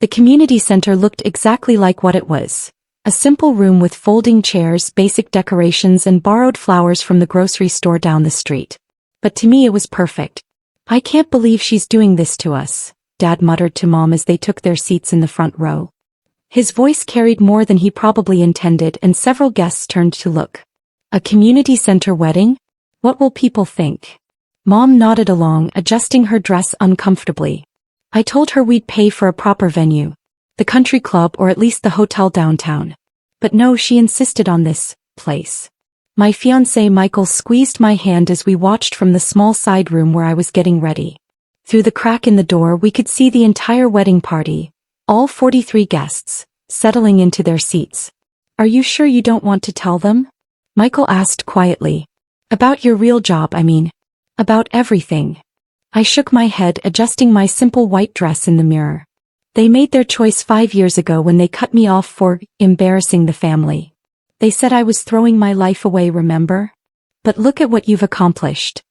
The community center looked exactly like what it was. A simple room with folding chairs, basic decorations and borrowed flowers from the grocery store down the street. But to me it was perfect. "I can't believe she's doing this to us," Dad muttered to Mom as they took their seats in the front row. His voice carried more than he probably intended, and several guests turned to look. "A community center wedding? What will people think?" Mom nodded along, adjusting her dress uncomfortably. "I told her we'd pay for a proper venue. The country club or at least the hotel downtown. But no, she insisted on this place." My fiancé Michael squeezed my hand as we watched from the small side room where I was getting ready. Through the crack in the door we could see the entire wedding party, all 43 guests, settling into their seats. "Are you sure you don't want to tell them?" Michael asked quietly. "About your real job, I mean. About everything." I shook my head, adjusting my simple white dress in the mirror. "They made their choice 5 years ago when they cut me off for embarrassing the family. They said I was throwing my life away, remember? But look at what you've accomplished."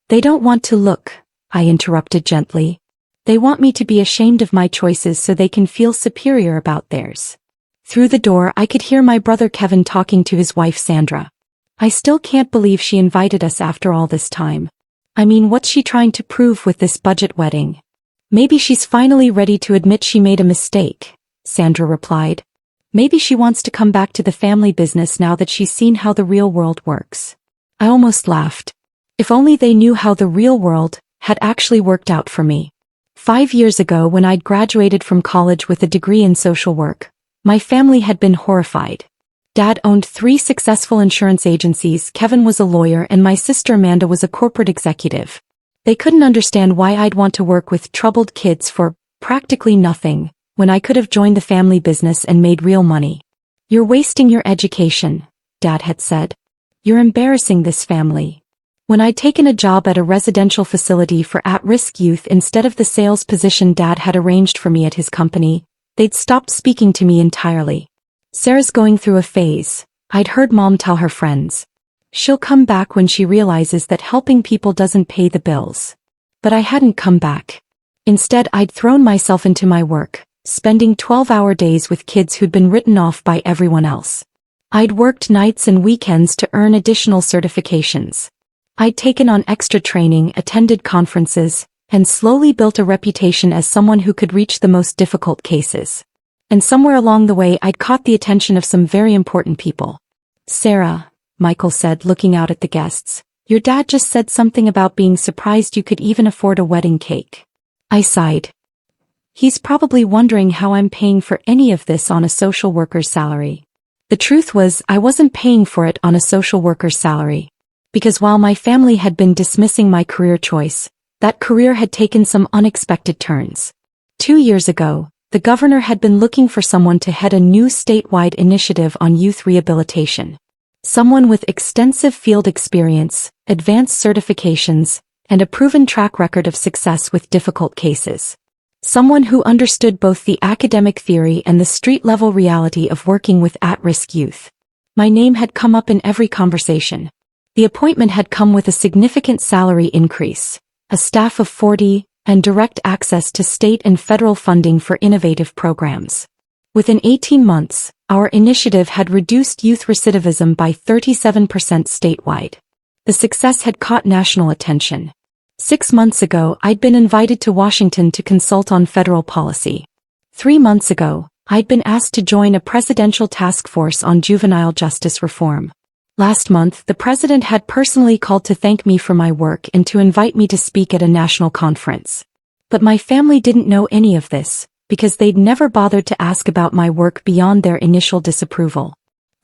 "They don't want to look," I interrupted gently. "They want me to be ashamed of my choices so they can feel superior about theirs." Through the door I could hear my brother Kevin talking to his wife Sandra. "I still can't believe she invited us after all this time. I mean, what's she trying to prove with this budget wedding?" "Maybe she's finally ready to admit she made a mistake," Sandra replied. "Maybe she wants to come back to the family business now that she's seen how the real world works." I almost laughed. If only they knew how the real world had actually worked out for me. 5 years ago, when I'd graduated from college with a degree in social work, my family had been horrified. Dad owned 3 successful insurance agencies, Kevin was a lawyer, and my sister Amanda was a corporate executive. They couldn't understand why I'd want to work with troubled kids for practically nothing, when I could have joined the family business and made real money. "You're wasting your education," Dad had said. "You're embarrassing this family." When I'd taken a job at a residential facility for at-risk youth instead of the sales position Dad had arranged for me at his company, they'd stopped speaking to me entirely. "Sarah's going through a phase," I'd heard Mom tell her friends. "She'll come back when she realizes that helping people doesn't pay the bills." But I hadn't come back. Instead, I'd thrown myself into my work, spending 12-hour days with kids who'd been written off by everyone else. I'd worked nights and weekends to earn additional certifications. I'd taken on extra training, attended conferences, and slowly built a reputation as someone who could reach the most difficult cases. And somewhere along the way I'd caught the attention of some very important people. "Sarah," Michael said, looking out at the guests, "your dad just said something about being surprised you could even afford a wedding cake." I sighed. "He's probably wondering how I'm paying for any of this on a social worker's salary." The truth was, I wasn't paying for it on a social worker's salary. Because while my family had been dismissing my career choice, that career had taken some unexpected turns. 2 years ago, the governor had been looking for someone to head a new statewide initiative on youth rehabilitation. Someone with extensive field experience, advanced certifications, and a proven track record of success with difficult cases. Someone who understood both the academic theory and the street-level reality of working with at-risk youth. My name had come up in every conversation. The appointment had come with a significant salary increase, a staff of 40, and direct access to state and federal funding for innovative programs. Within 18 months, our initiative had reduced youth recidivism by 37% statewide. The success had caught national attention. 6 months ago, I'd been invited to Washington to consult on federal policy. 3 months ago, I'd been asked to join a presidential task force on juvenile justice reform. Last month, the president had personally called to thank me for my work and to invite me to speak at a national conference. But my family didn't know any of this, because they'd never bothered to ask about my work beyond their initial disapproval.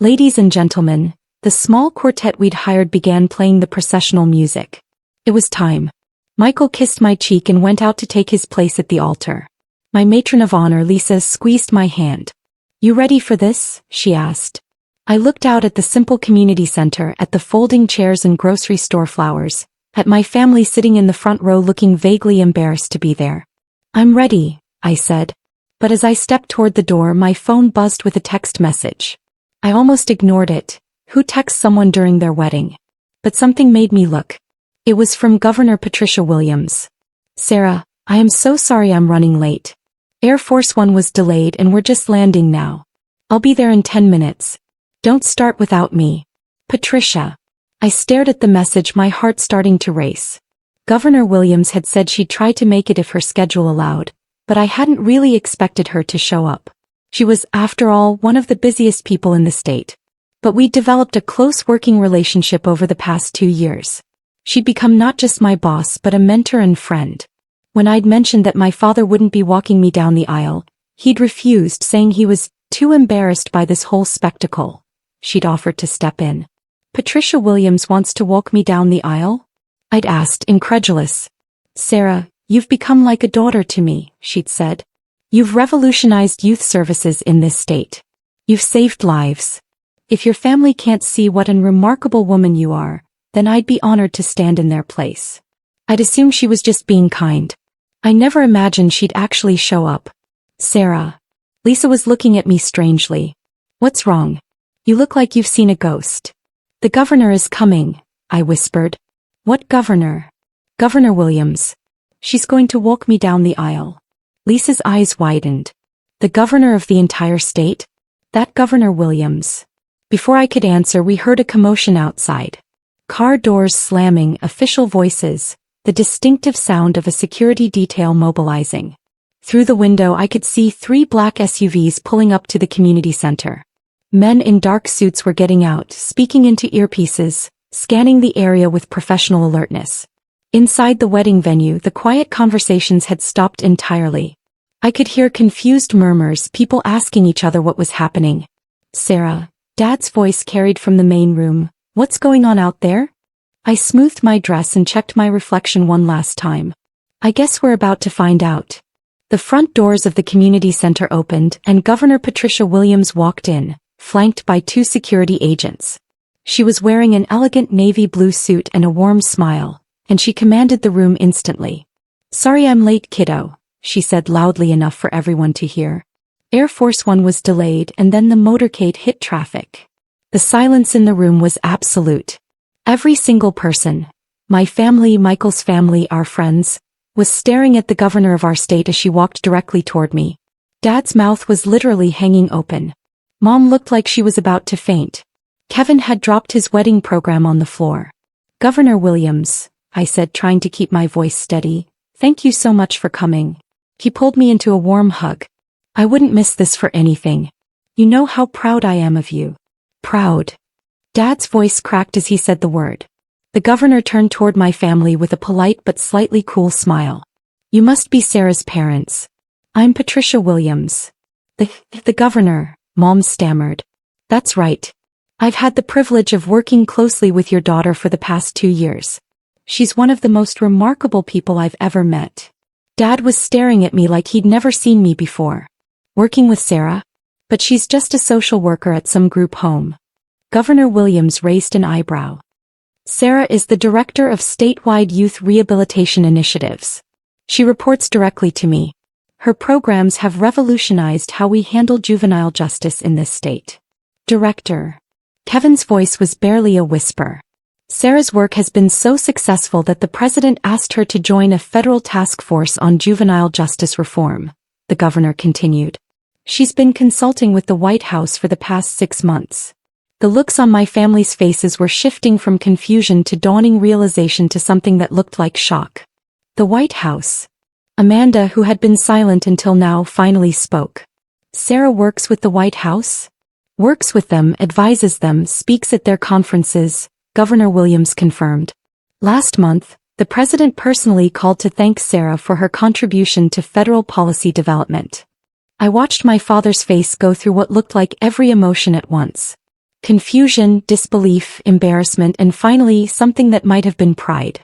Ladies and gentlemen, the small quartet we'd hired began playing the processional music. It was time. Michael kissed my cheek and went out to take his place at the altar. My matron of honor, Lisa, squeezed my hand. "You ready for this?" she asked. I looked out at the simple community center, at the folding chairs and grocery store flowers, at my family sitting in the front row looking vaguely embarrassed to be there. "I'm ready," I said. But as I stepped toward the door, my phone buzzed with a text message. I almost ignored it. Who texts someone during their wedding? But something made me look. It was from Governor Patricia Williams. "Sarah, I am so sorry I'm running late. Air Force One was delayed and we're just landing now. I'll be there in 10 minutes. Don't start without me. Patricia. I stared at the message, my heart starting to race. Governor Williams had said she'd try to make it if her schedule allowed, but I hadn't really expected her to show up. She was, after all, one of the busiest people in the state. But we'd developed a close working relationship over the past 2 years. She'd become not just my boss but a mentor and friend. When I'd mentioned that my father wouldn't be walking me down the aisle, he'd refused, saying he was too embarrassed by this whole spectacle. She'd offered to step in. Patricia Williams wants to walk me down the aisle? I'd asked, incredulous. Sarah, you've become like a daughter to me, she'd said. You've revolutionized youth services in this state. You've saved lives. If your family can't see what a remarkable woman you are, then I'd be honored to stand in their place. I'd assumed she was just being kind. I never imagined she'd actually show up. Sarah. Lisa was looking at me strangely. What's wrong? You look like you've seen a ghost. The governor is coming, I whispered. What governor? Governor Williams. She's going to walk me down the aisle. Lisa's eyes widened. The governor of the entire state? That Governor Williams. Before I could answer, we heard a commotion outside. Car doors slamming, official voices, the distinctive sound of a security detail mobilizing. Through the window I could see 3 black SUVs pulling up to the community center. Men in dark suits were getting out, speaking into earpieces, scanning the area with professional alertness. Inside the wedding venue, the quiet conversations had stopped entirely. I could hear confused murmurs, people asking each other what was happening. Sarah, Dad's voice carried from the main room. What's going on out there? I smoothed my dress and checked my reflection one last time. I guess we're about to find out. The front doors of the community center opened and Governor Patricia Williams walked in, flanked by 2 security agents. She was wearing an elegant navy blue suit and a warm smile, and she commanded the room instantly. Sorry I'm late, kiddo, she said loudly enough for everyone to hear. Air Force One was delayed and then the motorcade hit traffic. The silence in the room was absolute. Every single person, my family, Michael's family, our friends, was staring at the governor of our state as she walked directly toward me. Dad's mouth was literally hanging open. Mom looked like she was about to faint. Kevin had dropped his wedding program on the floor. Governor Williams, I said, trying to keep my voice steady, thank you so much for coming. He pulled me into a warm hug. I wouldn't miss this for anything. You know how proud I am of you. Proud. Dad's voice cracked as he said the word. The governor turned toward my family with a polite but slightly cool smile. You must be Sarah's parents. I'm Patricia Williams. The governor, Mom stammered. That's right. I've had the privilege of working closely with your daughter for the past 2 years. She's one of the most remarkable people I've ever met. Dad was staring at me like he'd never seen me before. Working with Sarah? But she's just a social worker at some group home. Governor Williams raised an eyebrow. Sarah is the director of statewide youth rehabilitation initiatives. She reports directly to me. Her programs have revolutionized how we handle juvenile justice in this state. Director. Kevin's voice was barely a whisper. Sarah's work has been so successful that the president asked her to join a federal task force on juvenile justice reform, the governor continued. She's been consulting with the White House for the past 6 months. The looks on my family's faces were shifting from confusion to dawning realization to something that looked like shock. The White House. Amanda, who had been silent until now, finally spoke. Sarah works with the White House? Works with them, advises them, speaks at their conferences, Governor Williams confirmed. Last month, the president personally called to thank Sarah for her contribution to federal policy development. I watched my father's face go through what looked like every emotion at once. Confusion, disbelief, embarrassment, and finally something that might have been pride.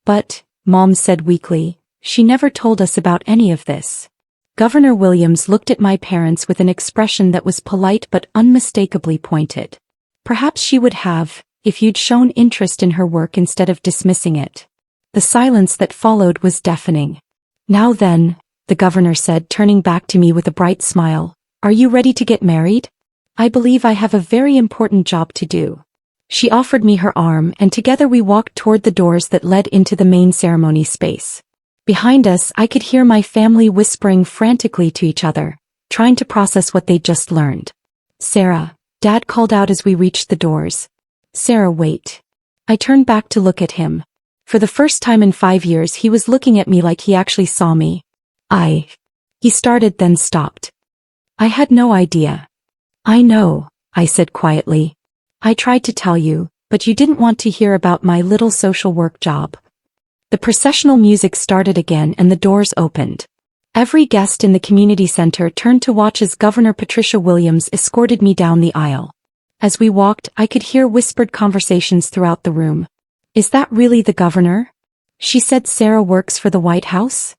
But, Mom said weakly, she never told us about any of this. Governor Williams looked at my parents with an expression that was polite but unmistakably pointed. Perhaps she would have, if you'd shown interest in her work instead of dismissing it. The silence that followed was deafening. Now then, the governor said, turning back to me with a bright smile, are you ready to get married? I believe I have a very important job to do. She offered me her arm and together we walked toward the doors that led into the main ceremony space. Behind us, I could hear my family whispering frantically to each other, trying to process what they'd just learned. Sarah, Dad called out as we reached the doors. Sarah, wait. I turned back to look at him. For the first time in 5 years, he was looking at me like he actually saw me. He started, then stopped. I had no idea. I know, I said quietly. I tried to tell you, but you didn't want to hear about my little social work job. The processional music started again and the doors opened. Every guest in the community center turned to watch as Governor Patricia Williams escorted me down the aisle. As we walked, I could hear whispered conversations throughout the room. Is that really the governor? She said Sarah works for the White House?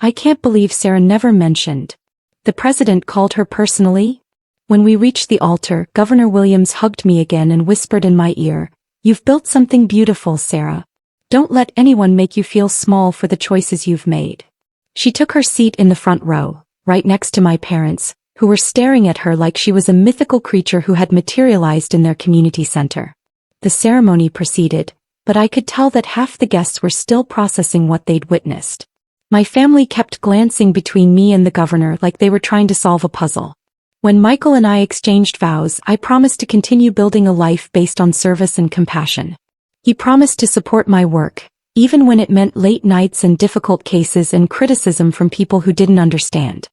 I can't believe Sarah never mentioned. The president called her personally? When we reached the altar, Governor Williams hugged me again and whispered in my ear, "You've built something beautiful, Sarah. Don't let anyone make you feel small for the choices you've made." She took her seat in the front row, right next to my parents, who were staring at her like she was a mythical creature who had materialized in their community center. The ceremony proceeded, but I could tell that half the guests were still processing what they'd witnessed. My family kept glancing between me and the governor like they were trying to solve a puzzle. When Michael and I exchanged vows, I promised to continue building a life based on service and compassion. He promised to support my work, even when it meant late nights and difficult cases and criticism from people who didn't understand.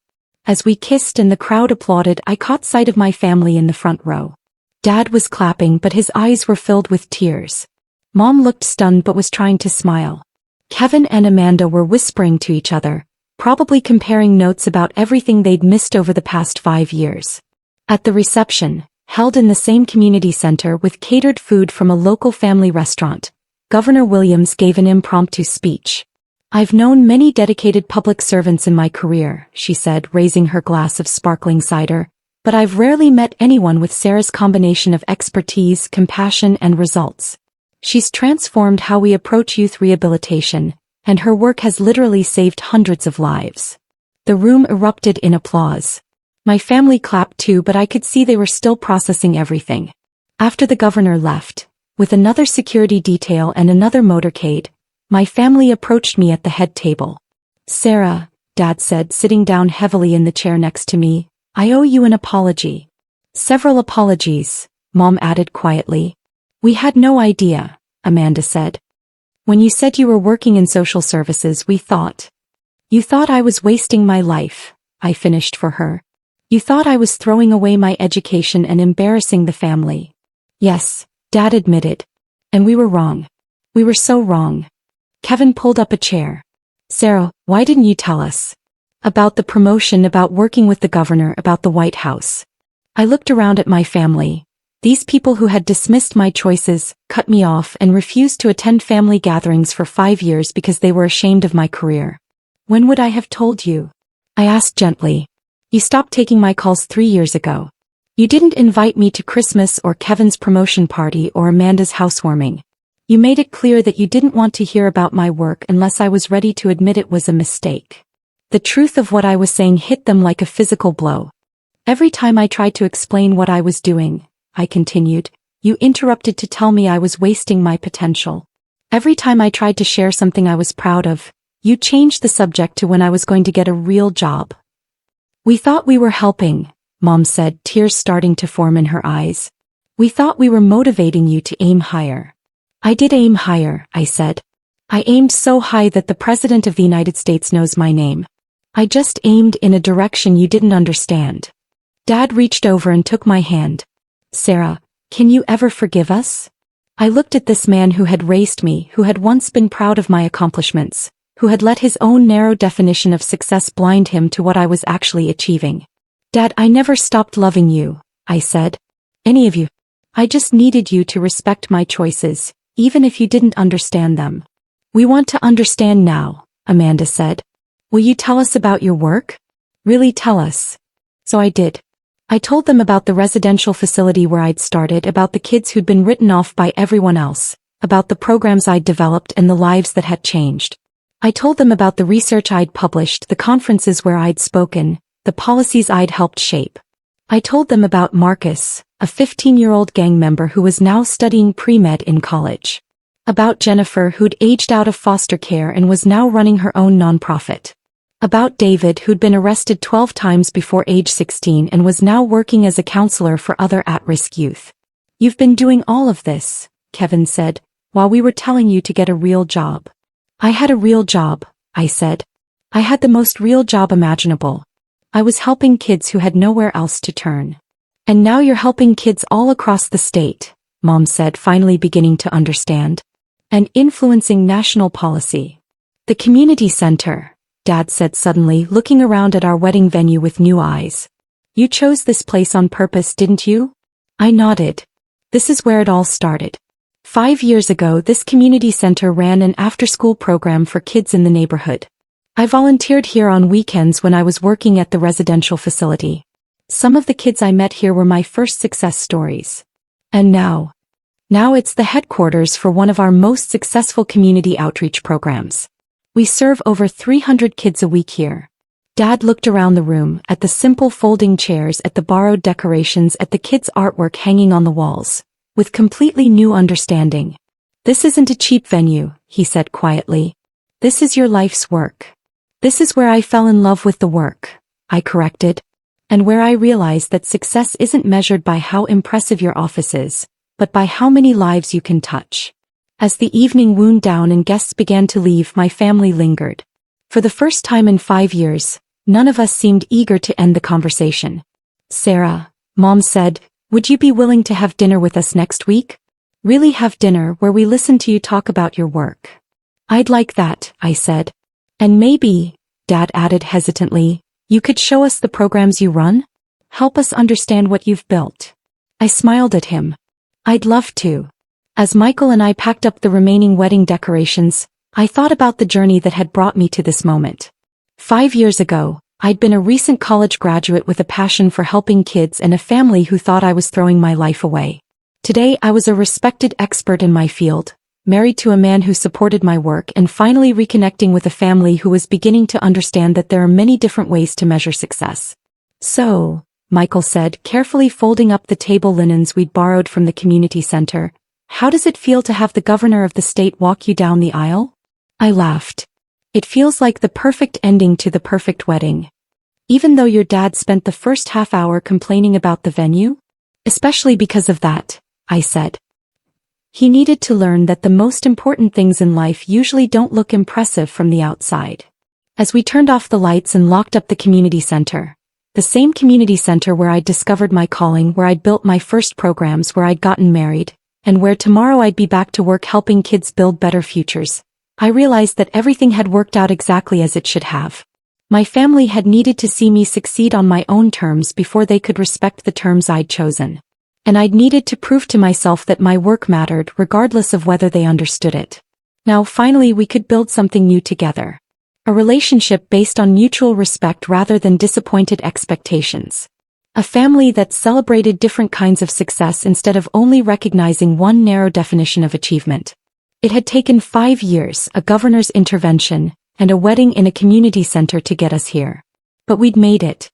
As we kissed and the crowd applauded, I caught sight of my family in the front row. Dad was clapping, but his eyes were filled with tears. Mom looked stunned but was trying to smile. Kevin and Amanda were whispering to each other, probably comparing notes about everything they'd missed over the past 5 years. At the reception, held in the same community center with catered food from a local family restaurant, Governor Williams gave an impromptu speech. "I've known many dedicated public servants in my career," she said, raising her glass of sparkling cider, "but I've rarely met anyone with Sarah's combination of expertise, compassion, and results. She's transformed how we approach youth rehabilitation, and her work has literally saved hundreds of lives." The room erupted in applause. My family clapped too, but I could see they were still processing everything. After the governor left, with another security detail and another motorcade, my family approached me at the head table. "Sarah," Dad said, sitting down heavily in the chair next to me, "I owe you an apology." "Several apologies," Mom added quietly. "We had no idea," Amanda said. "When you said you were working in social services, we thought. You thought I was wasting my life," I finished for her. "You thought I was throwing away my education and embarrassing the family." "Yes," Dad admitted. "And we were wrong. We were so wrong." Kevin pulled up a chair. "Sarah, why didn't you tell us? About the promotion, about working with the governor, about the White House." I looked around at my family. These people who had dismissed my choices, cut me off, and refused to attend family gatherings for 5 years because they were ashamed of my career. "When would I have told you?" I asked gently. "You stopped taking my calls 3 years ago. You didn't invite me to Christmas or Kevin's promotion party or Amanda's housewarming. You made it clear that you didn't want to hear about my work unless I was ready to admit it was a mistake." The truth of what I was saying hit them like a physical blow. "Every time I tried to explain what I was doing," I continued, "you interrupted to tell me I was wasting my potential. Every time I tried to share something I was proud of, you changed the subject to when I was going to get a real job." "We thought we were helping," Mom said, tears starting to form in her eyes. "We thought we were motivating you to aim higher." "I did aim higher," I said. "I aimed so high that the President of the United States knows my name. I just aimed in a direction you didn't understand." Dad reached over and took my hand. "Sarah, can you ever forgive us?" I looked at this man who had raised me, who had once been proud of my accomplishments, who had let his own narrow definition of success blind him to what I was actually achieving. "Dad, I never stopped loving you," I said. "Any of you. I just needed you to respect my choices, even if you didn't understand them." "We want to understand now," Amanda said. "Will you tell us about your work? Really tell us." So I did. I told them about the residential facility where I'd started, about the kids who'd been written off by everyone else, about the programs I'd developed and the lives that had changed. I told them about the research I'd published, the conferences where I'd spoken, the policies I'd helped shape. I told them about Marcus, a 15-year-old gang member who was now studying pre-med in college. About Jennifer, who'd aged out of foster care and was now running her own nonprofit. About David, who'd been arrested 12 times before age 16 and was now working as a counselor for other at-risk youth. "You've been doing all of this," Kevin said, "while we were telling you to get a real job." "I had a real job," I said. "I had the most real job imaginable. I was helping kids who had nowhere else to turn." "And now you're helping kids all across the state," Mom said, finally beginning to understand. "And influencing national policy." "The community center," Dad said suddenly, looking around at our wedding venue with new eyes. "You chose this place on purpose, didn't you?" I nodded. "This is where it all started. 5 years ago, this community center ran an after-school program for kids in the neighborhood. I volunteered here on weekends when I was working at the residential facility. Some of the kids I met here were my first success stories. And now it's the headquarters for one of our most successful community outreach programs. We serve over 300 kids a week here." Dad looked around the room, at the simple folding chairs, at the borrowed decorations, at the kids' artwork hanging on the walls, with completely new understanding. "This isn't a cheap venue," he said quietly. "This is your life's work." "This is where I fell in love with the work," I corrected. "And where I realized that success isn't measured by how impressive your office is, but by how many lives you can touch." As the evening wound down and guests began to leave, my family lingered. For the first time in 5 years, none of us seemed eager to end the conversation. "Sarah," Mom said, "would you be willing to have dinner with us next week? Really have dinner where we listen to you talk about your work." "I'd like that," I said. "And maybe," Dad added hesitantly, "you could show us the programs you run? Help us understand what you've built." I smiled at him. "I'd love to." As Michael and I packed up the remaining wedding decorations, I thought about the journey that had brought me to this moment. 5 years ago, I'd been a recent college graduate with a passion for helping kids and a family who thought I was throwing my life away. Today I was a respected expert in my field, married to a man who supported my work, and finally reconnecting with a family who was beginning to understand that there are many different ways to measure success. "So," Michael said, carefully folding up the table linens we'd borrowed from the community center, "how does it feel to have the governor of the state walk you down the aisle?" I laughed. "It feels like the perfect ending to the perfect wedding." "Even though your dad spent the first half hour complaining about the venue?" "Especially because of that," I said. "He needed to learn that the most important things in life usually don't look impressive from the outside." As we turned off the lights and locked up the community center, the same community center where I'd discovered my calling, where I'd built my first programs, where I'd gotten married, and where tomorrow I'd be back to work helping kids build better futures, I realized that everything had worked out exactly as it should have. My family had needed to see me succeed on my own terms before they could respect the terms I'd chosen. And I'd needed to prove to myself that my work mattered regardless of whether they understood it. Now finally we could build something new together. A relationship based on mutual respect rather than disappointed expectations. A family that celebrated different kinds of success instead of only recognizing one narrow definition of achievement. It had taken 5 years, a governor's intervention, and a wedding in a community center to get us here. But we'd made it.